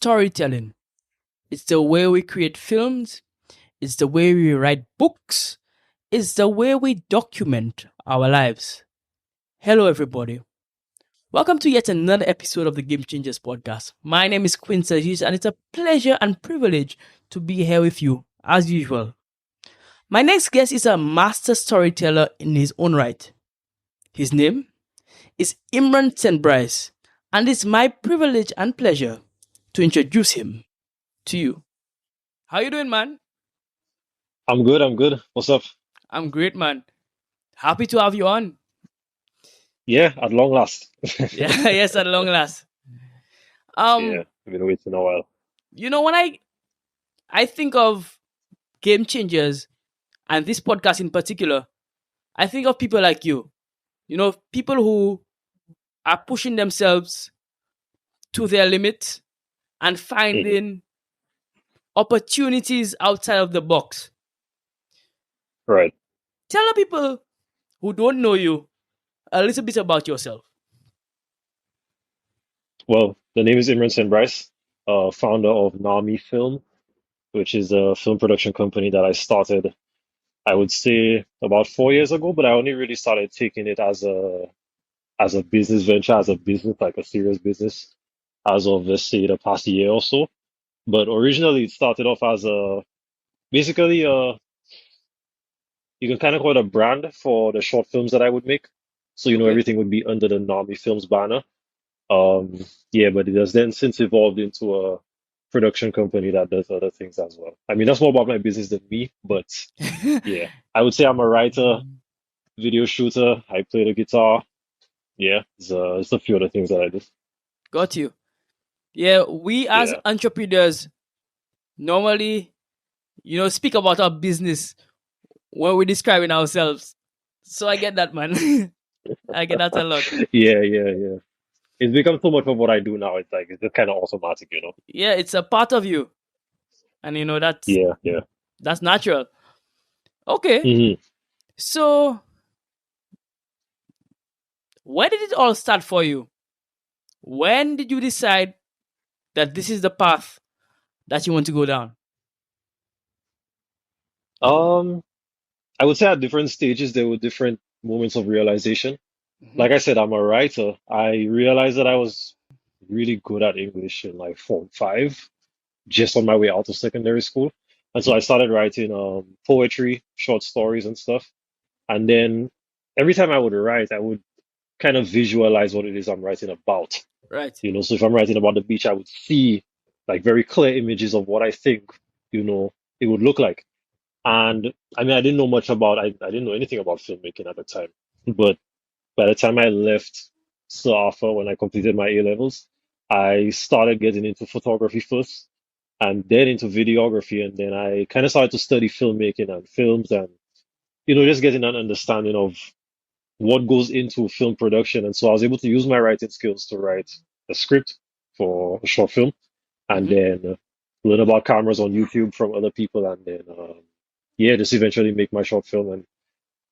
storytelling. It's the way we create films, it's the way we write books, it's the way we document our lives. Hello, everybody. Welcome to yet another episode of the Game Changers podcast. My name is Quincy, and it's a pleasure and privilege to be here with you, as usual. My next guest is a master storyteller in his own right. His name is Imran St. Brice, and it's my privilege and pleasure to introduce him to you. How you doing, man? I'm good. I'm good. What's up? I'm great, man. Happy to have you on. Yeah, at long last. Yeah, yes, at long last. Um, Yeah, I've been waiting a while. when I think of game changers and this podcast in particular, I think of people like you. People who are pushing themselves to their limit and Mhm. finding opportunities outside of the box. Right. Tell the people who don't know you a little bit about yourself. Well, the name is Imran St. Brice, founder of Nami Film, which is a film production company that I started, I would say, about 4 years ago, but I only really started taking it as a business venture, as a business, like a serious business, as of let's say the past year or so. But originally it started off as a basically you can kind of call it a brand for the short films that I would make. So, Okay. everything would be under the Nami Films banner. Um, yeah, but it has then since evolved into a production company that does other things as well. I mean, that's more about my business than me, but yeah, I would say I'm a writer, video shooter. I play the guitar. Yeah, it's a few other things that I do. Got you. Yeah, we as Yeah, entrepreneurs normally, speak about our business when we're describing ourselves. So I get that, man. I get that a lot. yeah. It's become so much of what I do now. It's like it's just kind of automatic. Yeah, it's a part of you, and Yeah. that's natural. Okay, hmm so where did it all start for you? When did you decide that this is the path that you want to go down? Um, I would say at different stages there were different moments of realization. Hmm. Like I said, I'm a writer. I realized that I was really good at English in like Form 5, just on my way out of secondary school. And so Hmm. I started writing poetry, short stories, and stuff. And then every time I would write, I would kind of visualize what it is I'm writing about. Right. So if I'm writing about the beach, I would see like very clear images of what I think, it would look like. And I mean, I didn't know anything about filmmaking at the time. But by the time I left SAFA when I completed my A levels, I started getting into photography first and then into videography. And then I kind of started to study filmmaking and films and, just getting an understanding of what goes into film production. And so I was able to use my writing skills to write a script for a short film and Hmm. then learn about cameras on YouTube from other people. And then, yeah, just eventually make my short film. And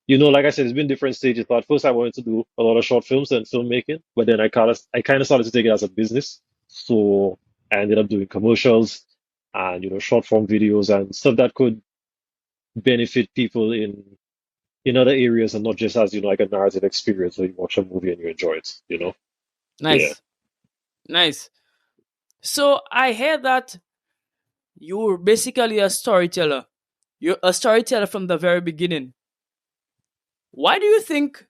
like I said, it's been different stages. But at first, I wanted to do a lot of short films and filmmaking, but then I kind of started to take it as a business. So I ended up doing commercials and short form videos and stuff that could benefit people in other areas and not just as like a narrative experience where you watch a movie and you enjoy it. Yeah. Nice. Nice. So I heard that you were basically a storyteller. You're a storyteller from the very beginning. Why do you think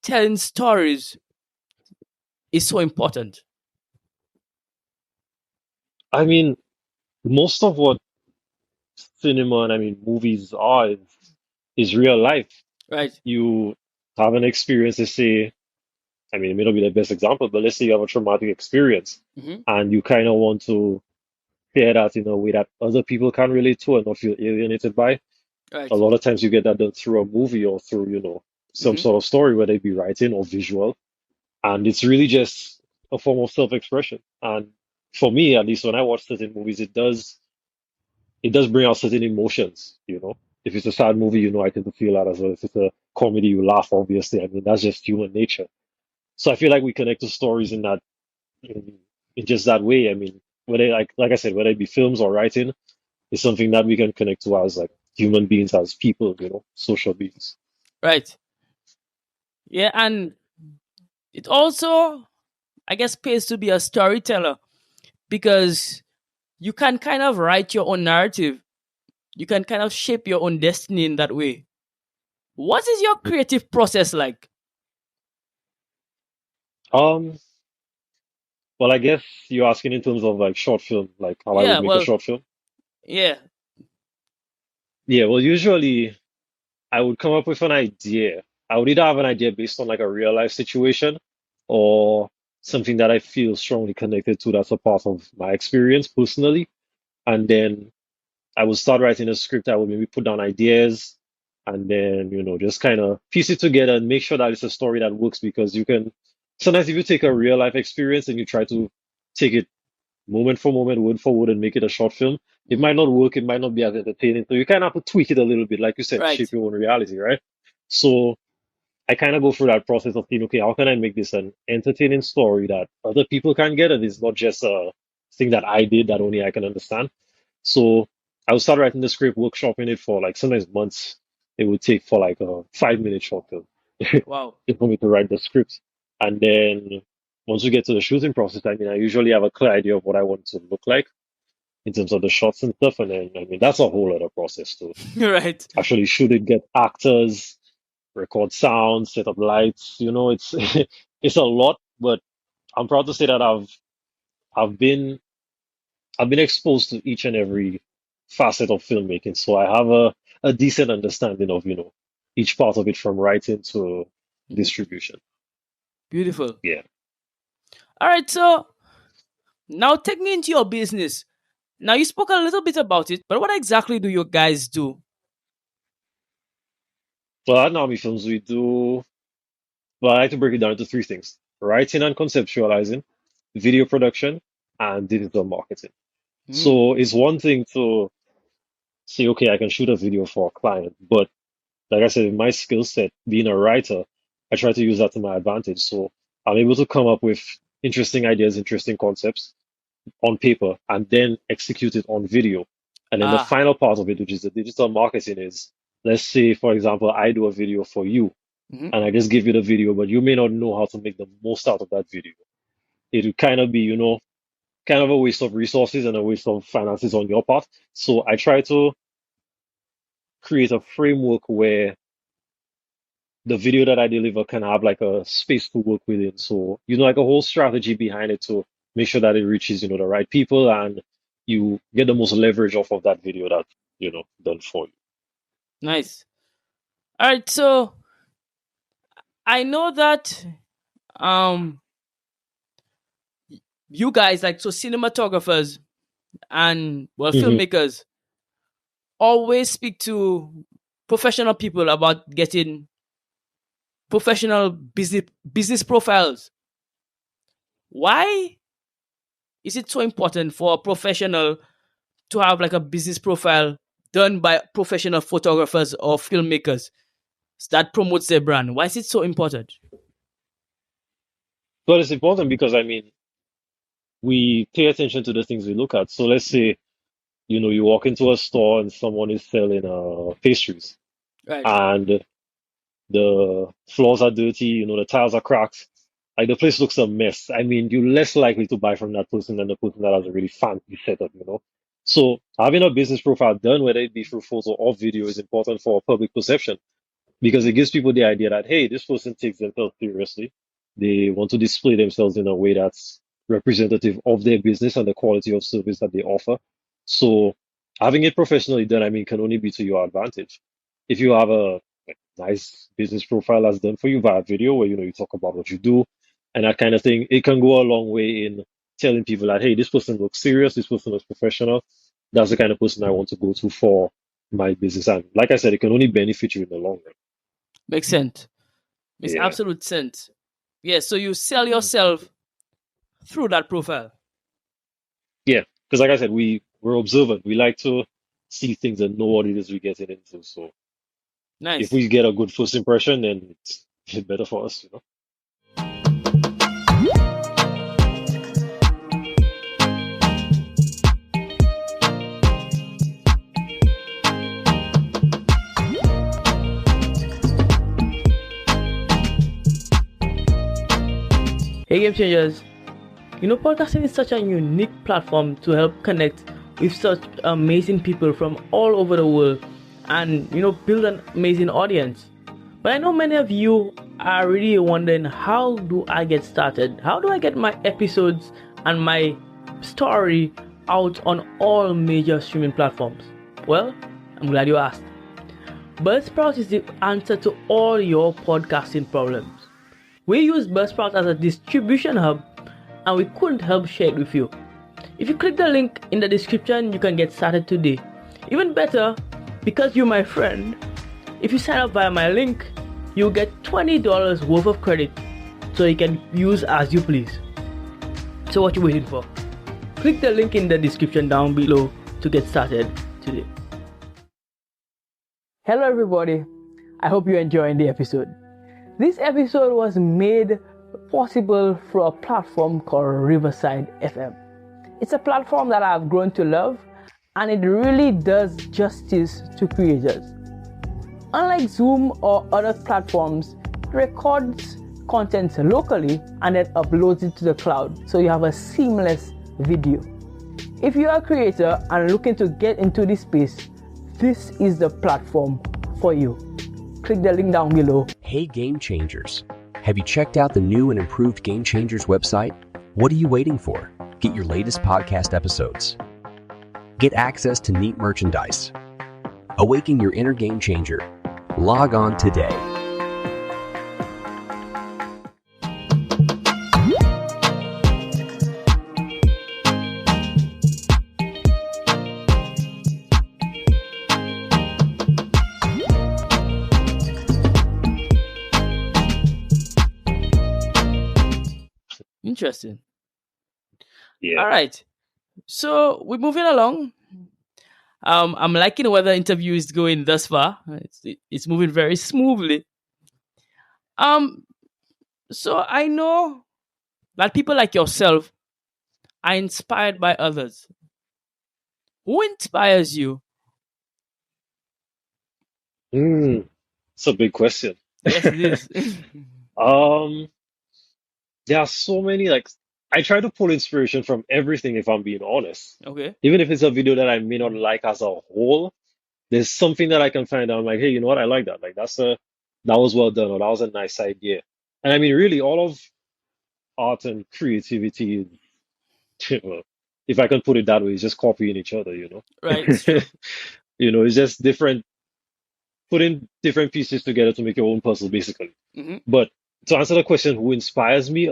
telling stories is so important? I mean, most of what cinema and I mean movies are is real life. Right. You have an experience to say. I mean, it may not be the best example, but let's say you have a traumatic experience Hmm. and you kind of want to share that in a way that other people can relate to and not feel alienated by. A Right. lot of times you get that done through a movie or through, some Hmm. sort of story, whether it be writing or visual. And it's really just a form of self-expression. And for me, at least when I watch certain movies, it does bring out certain emotions. If it's a sad movie, I tend to feel that as well. If it's a comedy, you laugh, obviously. I mean, that's just human nature. So I feel like we connect to stories in that in just that way. I mean, whether like I said, whether it be films or writing, is something that we can connect to as like human beings, as people, social beings. Right. Yeah, and it also, I guess, pays to be a storyteller because you can kind of write your own narrative. You can kind of shape your own destiny in that way. What is your creative process like? Um, well, I guess you're asking in terms of like short film, like how I would Yeah, make a well, short film. yeah. Yeah, well, usually I would come up with an idea. I would either have an idea based on like a real life situation or something that I feel strongly connected to that's a part of my experience personally. And then I would start writing a script. I would maybe put down ideas and then, just kind of piece it together and make sure that it's a story that works because you can sometimes if you take a real life experience and you try to take it moment for moment, word for word, and make it a short film, it Mhm. might not work. It might not be as entertaining. So you kind of have to tweak it a little bit, like you said, shape Right. your own reality, right? So I kind of go through that process of thinking, okay, how can I make this an entertaining story that other people can get, and it's not just a thing that I did that only I can understand. So I would start writing the script, workshopping it for like sometimes months. It would take for like a 5 minute short film Wow. for me to write the script. And then once we get to the shooting process, I mean, I usually have a clear idea of what I want it to look like in terms of the shots and stuff. And then, I mean, that's a whole other process to Right. actually shoot it, get actors, record sound, set up lights. It's it's a lot, but I'm proud to say that I've been I've been exposed to each and every facet of filmmaking, so I have a decent understanding of each part of it from writing to Mhm. distribution. Beautiful. Yeah. All right, so now take me into your business. Now you spoke a little bit about it, but what exactly do you guys do? Well, at Naomi Films, we do. Well, I like to break it down into three things: writing and conceptualizing, video production, and digital marketing. Mm. So it's one thing to say, okay, I can shoot a video for a client, but like I said, in my skill set, being a writer, I try to use that to my advantage. So I'm able to come up with interesting ideas, interesting concepts on paper, and then execute it on video. And then the Ah. final part of it, which is the digital marketing, is let's say, for example, I do a video for you, Mhm. and I just give you the video, but you may not know how to make the most out of that video. It would kind of be, kind of a waste of resources and a waste of finances on your part. So I try to create a framework where the video that I deliver can have like a space to work within. So, like a whole strategy behind it to make sure that it reaches, the right people and you get the most leverage off of that video that, done for you. Nice. All right, so I know that um you guys, like, so cinematographers and, well, Hmm. filmmakers always speak to professional people about getting professional business profiles. Why is it so important for a professional to have like a business profile done by professional photographers or filmmakers that promotes their brand? Why is it so important? But it's important because, I mean, we pay attention to the things we look at. So let's say, you walk into a store and someone is selling pastries Right. and the floors are dirty, the tiles are cracked. Like the place looks a mess. I mean, you're less likely to buy from that person than the person that has a really fancy setup. So having a business profile done, whether it be through photo or video, is important for public perception because it gives people the idea that, hey, this person takes themselves seriously. They want to display themselves in a way that's representative of their business and the quality of service that they offer. So having it professionally done, I mean, can only be to your advantage. If you have a nice business profile that's done for you via video where, you talk about what you do and that kind of thing, it can go a long way in telling people that, hey, this person looks serious, this person looks professional. That's the kind of person I want to go to for my business. And like I said, it can only benefit you in the long run. Makes sense. Makes Yeah. absolute sense. Yeah, so you sell yourself through that profile. Yeah. Because like I said, we're observant. We like to see things and know what it is we're getting into. So if Nice. we get a good first impression, then it's better for us. Game Changers. Podcasting is such a unique platform to help connect with such amazing people from all over the world and, build an amazing audience. But I know many of you are really wondering, how do I get started? How do I get my episodes and my story out on all major streaming platforms? Well, I'm glad you asked. Buzzsprout is the answer to all your podcasting problems. We use Buzzsprout as a distribution hub, and we couldn't help share it with you. If you click the link in the description, you can get started today. Even better, because you're my friend, if you sign up via my link, you'll get $20 worth of credit, so you can use as you please. So what you waiting for? Click the link in the description down below to get started today. Hello everybody, I hope you're enjoying the episode. This episode was made possible through a platform called Riverside FM. It's a platform that I've grown to love, and it really does justice to creators. Unlike Zoom or other platforms, it records content locally and then uploads it to the cloud, so you have a seamless video. If you are a creator and looking to get into this space, this is the platform for you. Click the link down below. Hey Game Changers, have you checked out the new and improved Game Changers website? What are you waiting for? Get your latest podcast episodes. Get access to neat merchandise. Awaken your inner game changer. Log on today. Interesting. Yeah. All right. So we're moving along. I'm liking where the interview is going thus far. It's moving very smoothly. So I know that people like yourself are inspired by others. Who inspires you? It's a big question. Yes, it is. Um, there are so many, like, I try to pull inspiration from everything if I'm being honest. Okay. Even if it's a video that I may not like as a whole, there's something that I can find out. I'm like, hey, you know what? I like that. Like that was well done, or that was a nice idea. And I mean, really, all of art and creativity, well, if I can put it that way, is just copying each other, you know? Right. It's true. It's just putting different pieces together to make your own puzzle, basically. Mm-hmm. But to answer the question, who inspires me?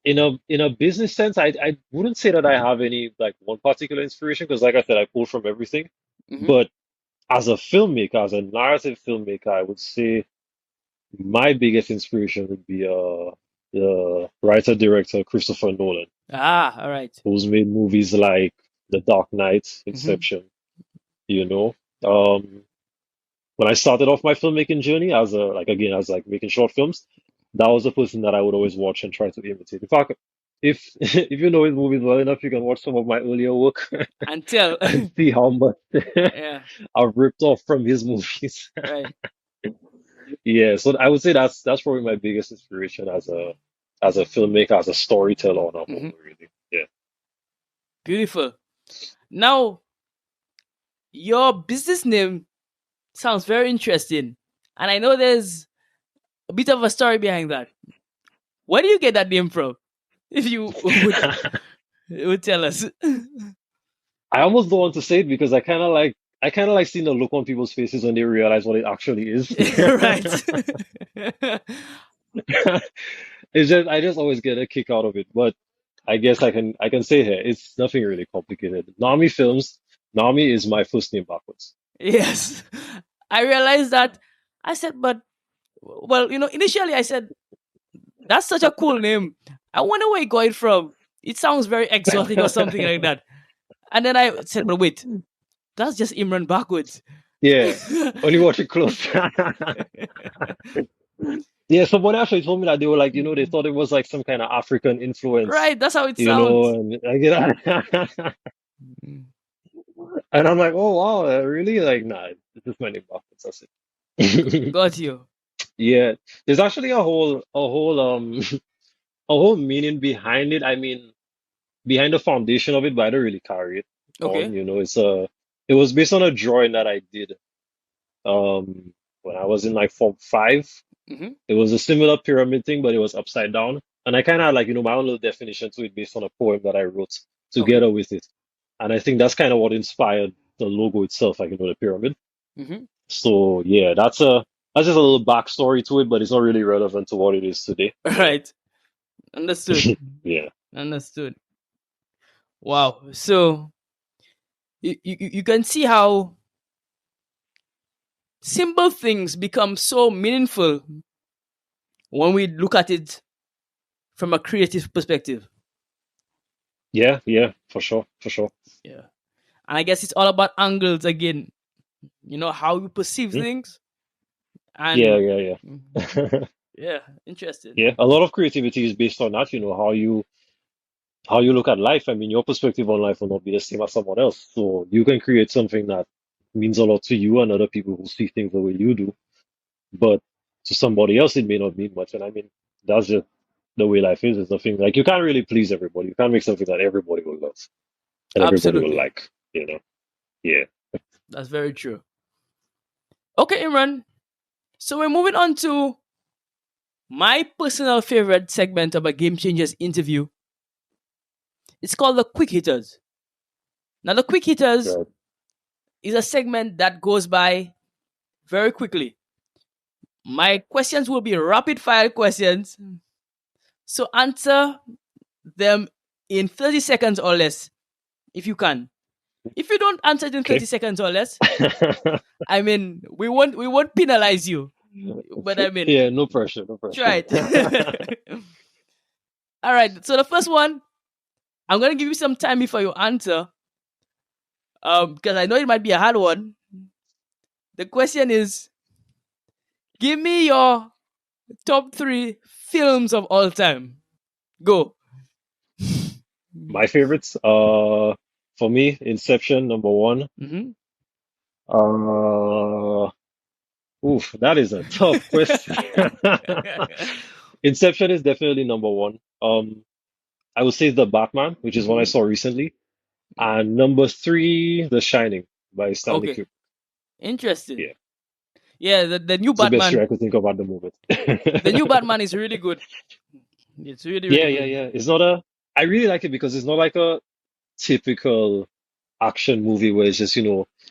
In a business sense, I wouldn't say that I have any like one particular inspiration because, like I said, I pull from everything. Mm-hmm. But as a filmmaker, as a narrative filmmaker, I would say my biggest inspiration would be the writer director Christopher Nolan, All right. who's made movies like The Dark Knight, Mm-hmm. Inception. You know, when I started off my filmmaking journey as making short films, that was the person that I would always watch and try to imitate. In fact, if if you know his movies well enough, you can watch some of my earlier work Until and see how much yeah. I've ripped off from his movies. Right. Yeah, so I would say that's probably my biggest inspiration as a filmmaker, as a storyteller on a whole, Mm-hmm. really. Yeah. Beautiful. Now, your business name sounds very interesting, and I know there's a bit of a story behind that. Where do you get that name from? If you would tell us. I almost don't want to say it because I kind of like seeing the look on people's faces when they realize what it actually is. Right. It's just I just always get a kick out of it. But I guess I can say here it's nothing really complicated. Nami Films. Nami is my first name backwards. Yes. I realized that. I said, but, well, initially I said, that's such a cool name. I wonder where you got it from. It sounds very exotic or something like that. And then I said, but wait, that's just Imran backwards. Yeah, when you watch it close. Yeah, somebody actually told me that they were like, they thought it was like some kind of African influence, Right, that's how it sounds. and I get and I'm like, oh wow, really? Like, nah, it's just my name backwards. That's it. Got you. Yeah, there's actually a whole meaning behind it. I mean, behind the foundation of it, but I don't really carry it on. Okay. It was based on a drawing that I did when I was in like Form 5. Mm-hmm. It was a similar pyramid thing, but it was upside down. And I kind of had like, my own little definition to it based on a poem that I wrote Okay. together with it. And I think that's kind of what inspired the logo itself, like, the pyramid. Mm-hmm. So yeah, that's just a little backstory to it, but it's not really relevant to what it is today. All right. Understood. Yeah. Understood. Wow. So you can see how simple things become so meaningful when we look at it from a creative perspective. Yeah, yeah, for sure, for sure. Yeah. And I guess it's all about angles again. How you perceive Hmm? things. Yeah, And yeah, Mhm. yeah. Yeah, interesting. Yeah, a lot of creativity is based on that, how you look at life. I mean, your perspective on life will not be the same as someone else. So you can create something that means a lot to you and other people who see things the way you do, but to somebody else it may not mean much. And I mean, that's just the way life is. It's the thing. Like, you can't really please everybody. You can't make something that everybody will love and everybody will Absolutely. like. Yeah. That's very true. Okay, Imran. So we're moving on to my personal favorite segment of a Game Changers interview. It's called the Quick Hitters. Now, the Quick Hitters Right. is a segment that goes by very quickly. My questions will be rapid fire questions. So answer them in 30 seconds or less if you can. If you don't answer it in 30 Okay. seconds or less, I mean, we won't penalize you. But I mean, Yeah, no pressure, no pressure. try it. All right. So the first one, I'm gonna give you some time before you answer. Because I know it might be a hard one. The question is, give me your top 3 films of all time. Go. My favorites, for me, Inception, number one. Mm-hmm. Uh, Oof, that is a tough question. Inception is definitely number one. I would say The Batman, which is one I Mm-hmm. saw recently, and number three, The Shining by Stanley Okay. Kubrick. Interesting. Yeah, Yeah, the new it's the best year Batman. I could think of at the moment. The new Batman is really good. It's really, really Yeah, yeah, good. yeah. I really like it because it's not like a typical action movie where it's just,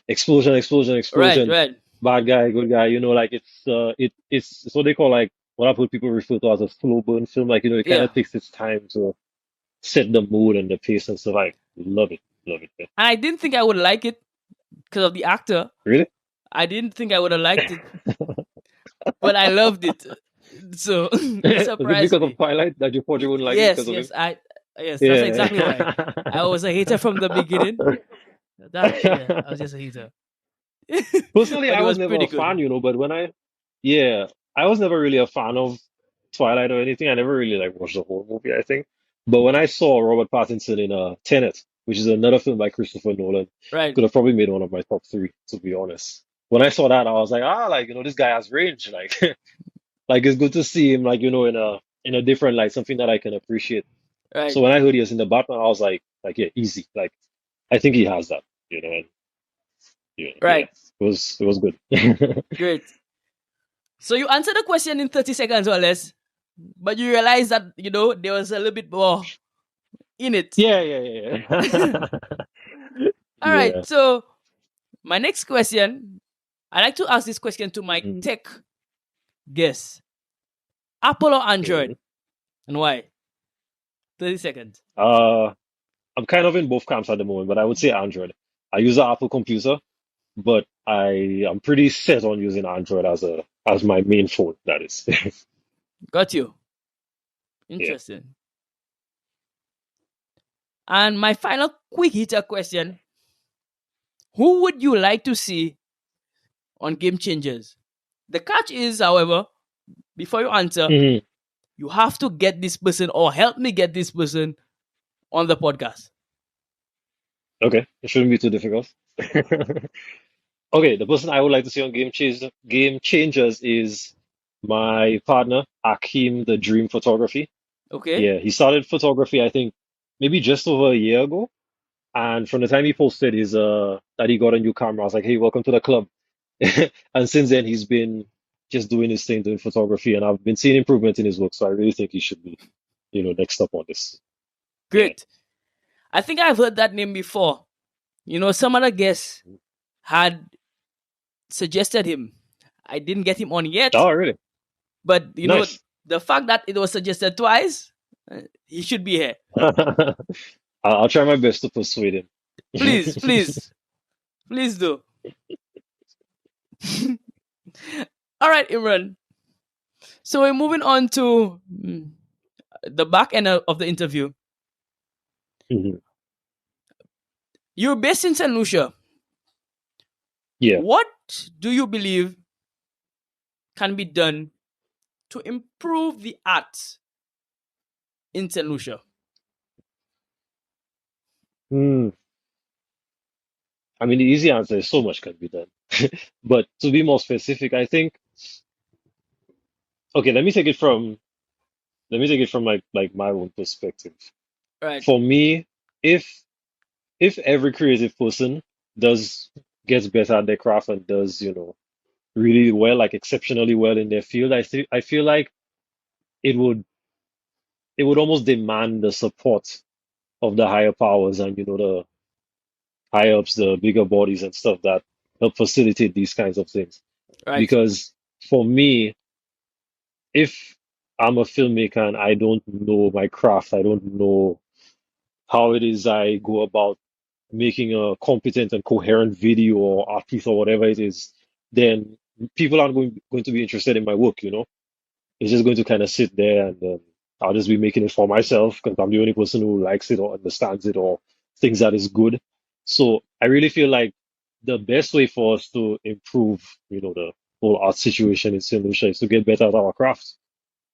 explosion, explosion, Right, explosion, right. bad guy, good guy, like it's what they call, like, what I've heard people refer to as a slow burn film. Like, it kind Yeah. of takes its time to set the mood and the pace and stuff. I love it. Love it. Yeah. And I didn't think I would like it because of the actor. Really? I didn't think I would have liked it, but I loved it. So it Was it surprised because of me. Twilight that you thought you wouldn't like it Yes, because of him? yes, yes, that's Yeah. exactly why. I was a hater from the beginning. Yeah, I was just a hater. Personally, But I it was was never pretty a good. fan, but yeah, I was never really a fan of Twilight or anything. I never really like watched the whole movie, I think. But when I saw Robert Pattinson in Tenet, which is another film by Christopher Nolan, Right. could have probably made one of my top three, to be honest. When I saw that, I was like, like, this guy has range. Like, like, it's good to see him, like, in a different light, something that I can appreciate. Right. So when I heard he was in the Batman, I was like, yeah, easy. Like, I think he has that, and yeah, Right. it was good. Great. So you answered the question in 30 seconds or less, but you realize that, there was a little bit more in it. Yeah, yeah, yeah, yeah. All right. Yeah. So my next question, I like to ask this question to my Mhm. tech guests. Apple or Mhm. Android? And why? 30 seconds. Uh, I'm kind of in both camps at the moment, but I would say Android. I use an Apple computer, but I'm pretty set on using Android as my main phone, that is. Got you. Yeah. Interesting. And my final quick hitter question, who would you like to see on Game Changers? The catch is, however, before you answer, Mhm. you have to get this person or help me get this person on the podcast. Okay, it shouldn't be too difficult. Okay, the person I would like to see on Game Changers is my partner, Akeem the Dream Photography. Okay. Yeah, he started photography, I think, maybe just over a year ago. And from the time he posted his that he got a new camera, I was like, hey, welcome to the club. And since then he's been just doing his thing, doing photography, and I've been seeing improvement in his work. So I really think he should be, next up on this. Yeah. Great. I think I've heard that name before. Some other guests had suggested him. I didn't get him on yet, Oh, really? but Nice. the fact that it was suggested twice, he should be here. I'll try my best to persuade him. Please, please, please do. All right, Imran. So we're moving on to the back end of the interview. Mhm. You're based in St. Lucia. Yeah. What do you believe can be done to improve the arts in St. Lucia? Hmm. I mean, the easy answer is so much can be done. But to be more specific, I think, okay, let me take it from like my own perspective. Right, For me, if if every creative person does gets better at their craft and does, really well, like exceptionally well in their field, I feel like it would it would almost demand the support of the higher powers and the higher ups, the bigger bodies and stuff that help facilitate these kinds of things. right. Because for me, if I'm a filmmaker and I don't know my craft, I don't know how it is I go about making a competent and coherent video or art piece or whatever it is, then people aren't going to be interested in my work. It's just going to kind of sit there and I'll just be making it for myself because I'm the only person who likes it or understands it or thinks that is good. So I really feel like the best way for us to improve, the whole art situation in St. Lucia is to get better at our craft.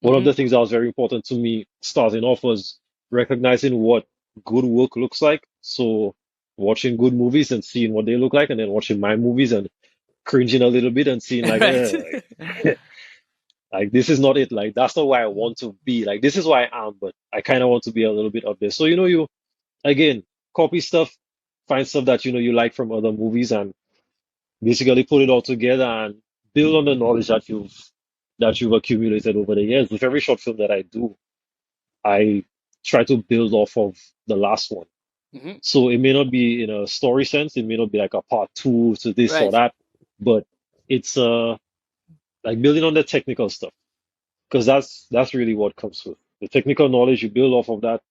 One of Mm-hmm. the things that was very important to me starting off was recognizing what good work looks like. So watching good movies and seeing what they look like, and then watching my movies and cringing a little bit and seeing like, Right. like this is not it. Like that's not where I want to be. Like this is where I am, but I kind of want to be a little bit up there. So you again copy stuff, find stuff that you like from other movies, and basically put it all together and build on the knowledge that you've accumulated over the years. With every short film that I do, I try to build off of the last one. Hmm. So it may not be in a story sense, it may not be like a part two to this or Right, that, but it's like building on the technical stuff because that's really what comes with the technical knowledge. You build off of that.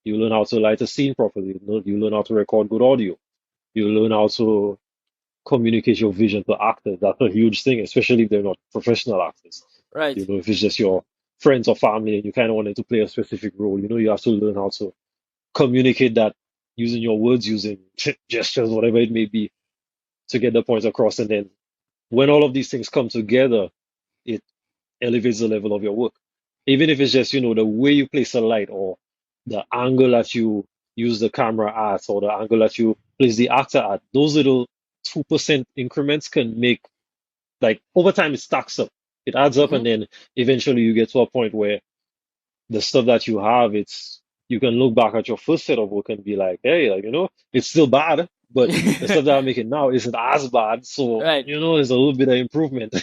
You learn how to light a scene properly. You learn how to record good audio. You learn how to communicate your vision to actors. That's a huge thing, especially if they're not professional actors. right, If it's just your friends or family and you kind of wanted to play a specific role, you have to learn how to communicate that using your words, using gestures, whatever it may be, to get the points across. And then when all of these things come together, it elevates the level of your work. Even if it's just, the way you place a light or the angle that you use the camera at or the angle that you place the actor at, those little 2% increments can make, like, over time it stacks up. It adds up, hmm and then eventually you get to a point where the stuff that you have, you can look back at your first set of work and be like, hey, like, it's still bad, but the stuff that I'm making now isn't as bad. So, right. there's a little bit of improvement.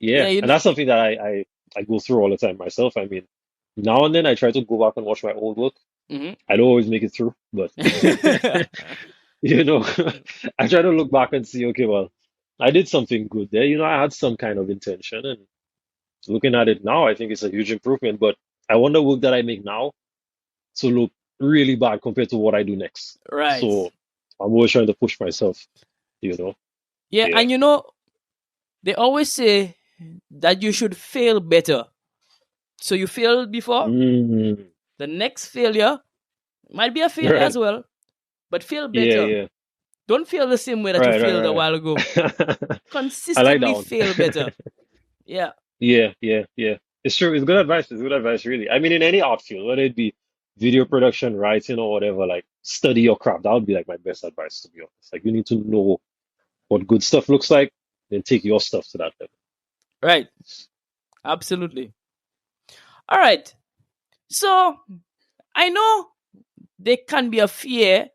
Yeah, Yeah. And that's something that I go through all the time myself. I mean, now and then I try to go back and watch my old work. hmm I don't always make it through, but you know, I try to look back and see, okay, well, I did something good there. I had some kind of intention, and looking at it now, I think it's a huge improvement. But I want the work that I make now to look really bad compared to what I do next. Right. So I'm always trying to push myself, you know. Yeah, Yeah. and they always say that you should fail better. So you failed before, Mm, the next failure might be a failure as right. well, but fail Yeah, better. yeah. Don't fail the same way that you Right, failed a right, while ago. right. I like that Consistently one. fail better. Yeah, Yeah, yeah, yeah. It's true. It's good advice. It's good advice, really. I mean, in any art field, whether it be video production, writing, or whatever, like study your craft. That would be like my best advice, to be honest. Like you need to know what good stuff looks like, then take your stuff to that level. right. Absolutely. All right. So I know there can be a fear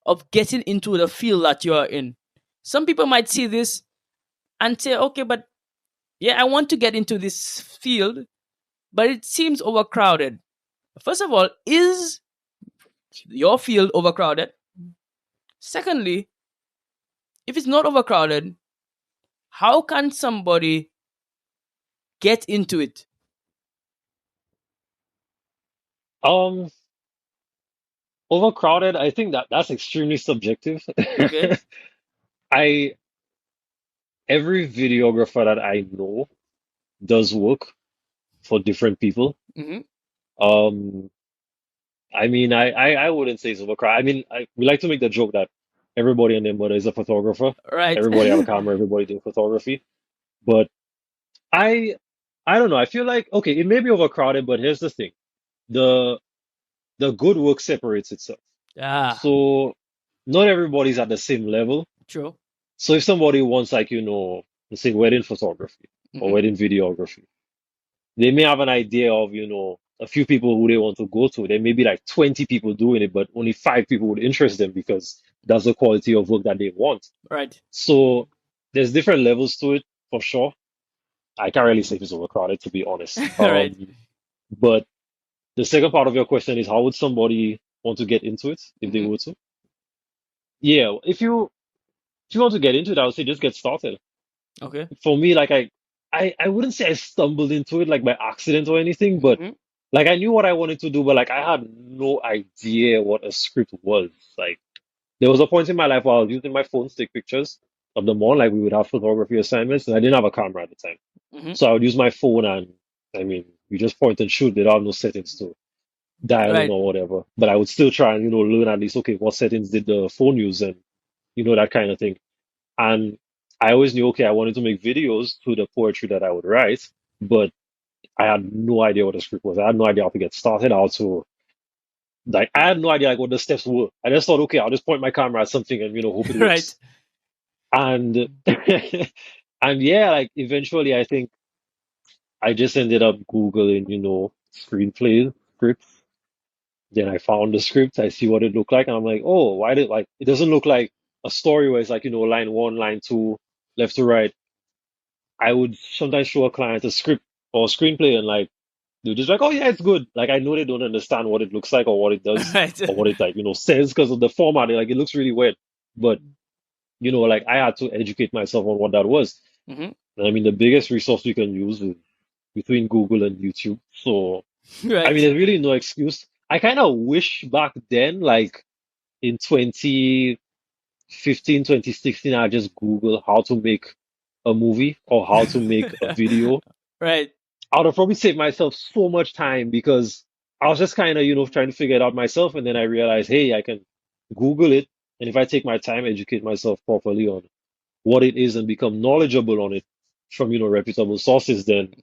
of getting into the field that you are in. Some people might see this and say, okay, but yeah, I want to get into this field, but it seems overcrowded. First of all, is your field overcrowded? Secondly, if it's not overcrowded, how can somebody get into it? Um, Overcrowded, I think that's extremely subjective. Okay. I Every videographer that I know does work for different people. Mm-hmm. Um, I wouldn't say it's overcrowded. We like to make the joke that everybody and their mother is a photographer. Right. Everybody have a camera, everybody doing photography. But I I don't know. I feel like okay, it may be overcrowded, but here's the thing. The the good work separates itself. Ah, So not everybody's at the same level. true. So if somebody wants like, let's say wedding photography or Mm-hmm. wedding videography, they may have an idea of, a few people who they want to go to. There may be like 20 people doing it, but only five people would interest them because that's the quality of work that they want. Right. So there's different levels to it for sure. I can't really say if it's overcrowded, to be honest. Right. But the second part of your question is how would somebody want to get into it if they Mm-hmm. were to? Yeah, if you want to get into it, I would say just get started. Okay. For me, like I wouldn't say I stumbled into it like by accident or anything, but Mm-hmm. like I knew what I wanted to do, but like I had no idea what a script was. Like there was a point in my life where I was using my phone to take pictures of the mall, like we would have photography assignments, and I didn't have a camera at the time. Mm-hmm. So I would use my phone and we just point and shoot. There are no settings to dial in Right. or whatever. But I would still try and, learn at least, okay, what settings did the phone use and, that kind of thing. And I always knew, okay, I wanted to make videos to the poetry that I would write, but I had no idea what the script was. I had no idea how to get started, how to, like, I had no idea like what the steps were. I just thought, okay, I'll just point my camera at something and, hope it Right. works. And, and yeah, like eventually I think I just ended up Googling, screenplay scripts. Then I found the script, I see what it looked like, and I'm like, oh, why did like it doesn't look like a story where it's like, line one, line two, left to right. I would sometimes show a client a script or a screenplay and like they're just like, oh yeah, it's good. Like I know they don't understand what it looks like or what it does Right. or what it like, says because of the format. Like it looks really weird. But like I had to educate myself on what that was. Mm-hmm. And the biggest resource we can use is between Google and YouTube. So Right. there's really no excuse. I kind of wish back then, like in 2015, 2016, I just Google how to make a movie or how to make a video. Right. I would have probably saved myself so much time because I was just kind of, trying to figure it out myself. And then I realized, hey, I can Google it. And if I take my time, educate myself properly on what it is and become knowledgeable on it from, reputable sources, then,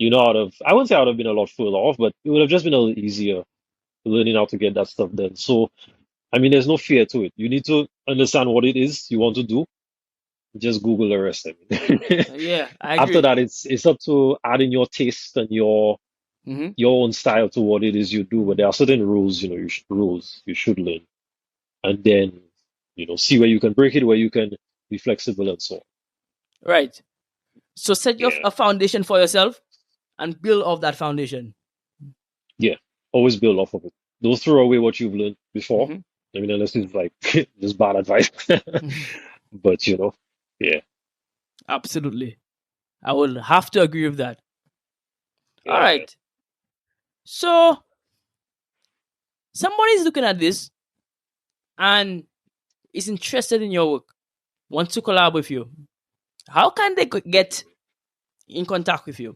I wouldn't say I would have been a lot further off, but it would have just been a little easier learning how to get that stuff done. So, there's no fear to it. You need to understand what it is you want to do. Just Google the rest. Yeah, I After agree. that, it's up to adding your taste and Mm-hmm. your own style to what it is you do. But there are certain rules, rules you should learn, and then see where you can break it, where you can be flexible, and so on. Right. So set your Yeah, a foundation for yourself and build off that foundation. yeah. Always build off of it. Don't throw away what you've learned before. Mm-hmm. Unless it's like just bad advice. But yeah, Absolutely. I will have to agree with that. All yeah. right. So somebody's looking at this and is interested in your work, wants to collab with you. How can they get in contact with you?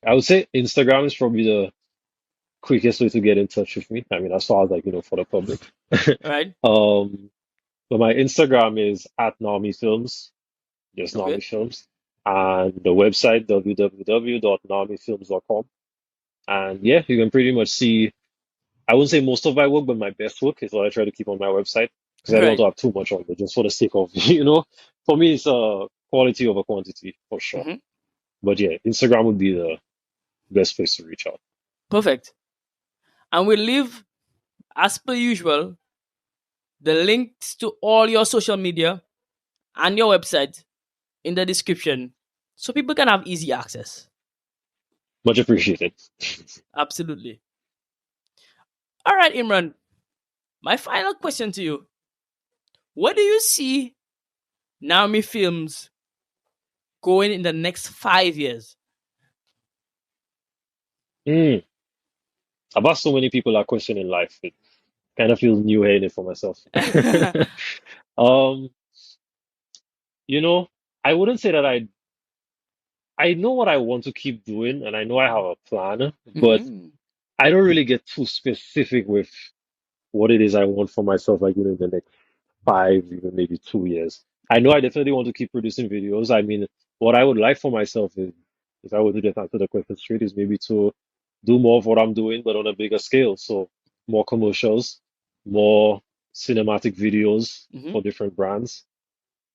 I would say Instagram is probably the quickest way to get in touch with me. As far as like, for the public. Right? Um, but my Instagram is at Nami Films, just Nami Okay. Films, and the website www.namifilms.com. And yeah, you can pretty much see, I wouldn't say most of my work, but my best work is what I try to keep on my website because I don't want Right. to have too much on it just for the sake of, for me, it's quality over quantity for sure. Mm-hmm. But yeah, Instagram would be the best place to reach out. Perfect. And we'll leave, as per usual, the links to all your social media and your website in the description so people can have easy access. Much appreciated. Absolutely. All right, Imran. My final question to you. Where do you see Naomi Films going in the next 5 years? Mm. I've asked so many people that question in life. It kind of feels new hearing it for myself. um, you know, I wouldn't say that I know what I want to keep doing and I know I have a plan, but Mm-hmm. I don't really get too specific with what it is I want for myself, like, in the next 5, even maybe 2 years. I know I definitely want to keep producing videos. I mean, what I would like for myself is, if I were to just answer the question straight, is maybe to do more of what I'm doing, but on a bigger scale. So more commercials, more cinematic videos Mm-hmm. for different brands.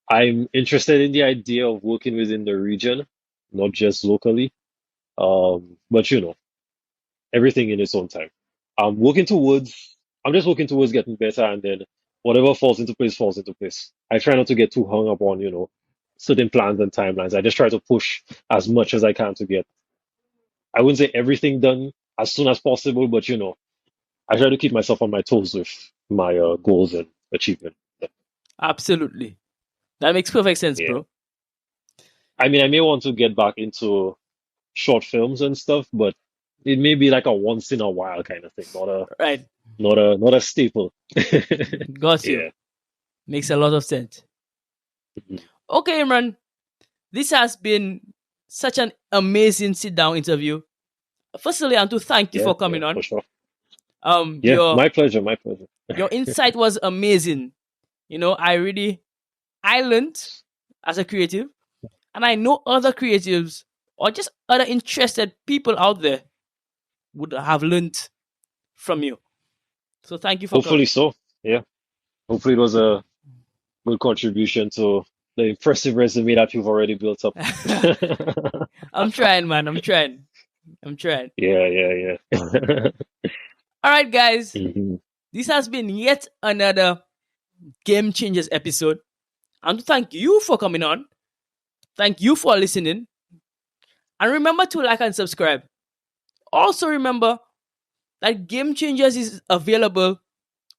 I'm interested in the idea of working within the region, not just locally. But everything in its own time. I'm working towards, I'm just working towards getting better, and then whatever falls into place, falls into place. I try not to get too hung up on, certain plans and timelines. I just try to push as much as I can to get, I wouldn't say everything done as soon as possible, but I try to keep myself on my toes with my goals and achievement. Absolutely. That makes perfect sense, Yeah. bro. I mean, I may want to get back into short films and stuff, but it may be like a once in a while kind of thing, Right. not a staple. Got you. Yeah. Makes a lot of sense. Mhm. Okay, Imran. This has been such an amazing sit down interview. Firstly, I want to thank you Yeah, for yeah, coming for on. sure. Um, Yeah, your my pleasure, my pleasure. your insight was amazing. I learned as a creative, and I know other creatives or just other interested people out there would have learned from you. So thank you for Hopefully coming. so. Yeah. Hopefully it was a good contribution to the impressive resume that you've already built up. I'm trying, man. I'm trying. I'm trying. Yeah, yeah, yeah. All right, guys. Mhm. This has been yet another Game Changers episode. And to thank you for coming on. Thank you for listening. And remember to like and subscribe. Also, remember that Game Changers is available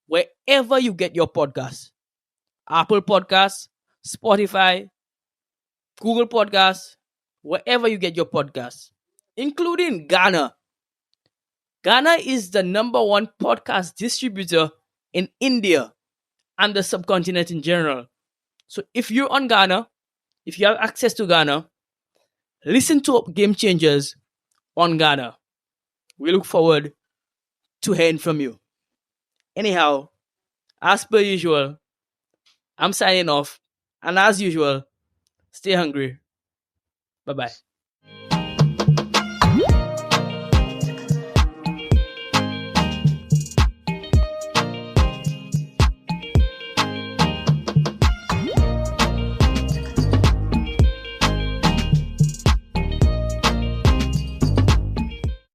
wherever you get your podcasts: Apple Podcasts, Spotify, Google Podcasts, wherever you get your podcasts, including Gaana. Gaana is the number one podcast distributor in India and the subcontinent in general. So if you're on Gaana, if you have access to Gaana, listen to Game Changers on Gaana. We look forward to hearing from you. Anyhow, as per usual, I'm signing off. And as usual, stay hungry. Bye bye.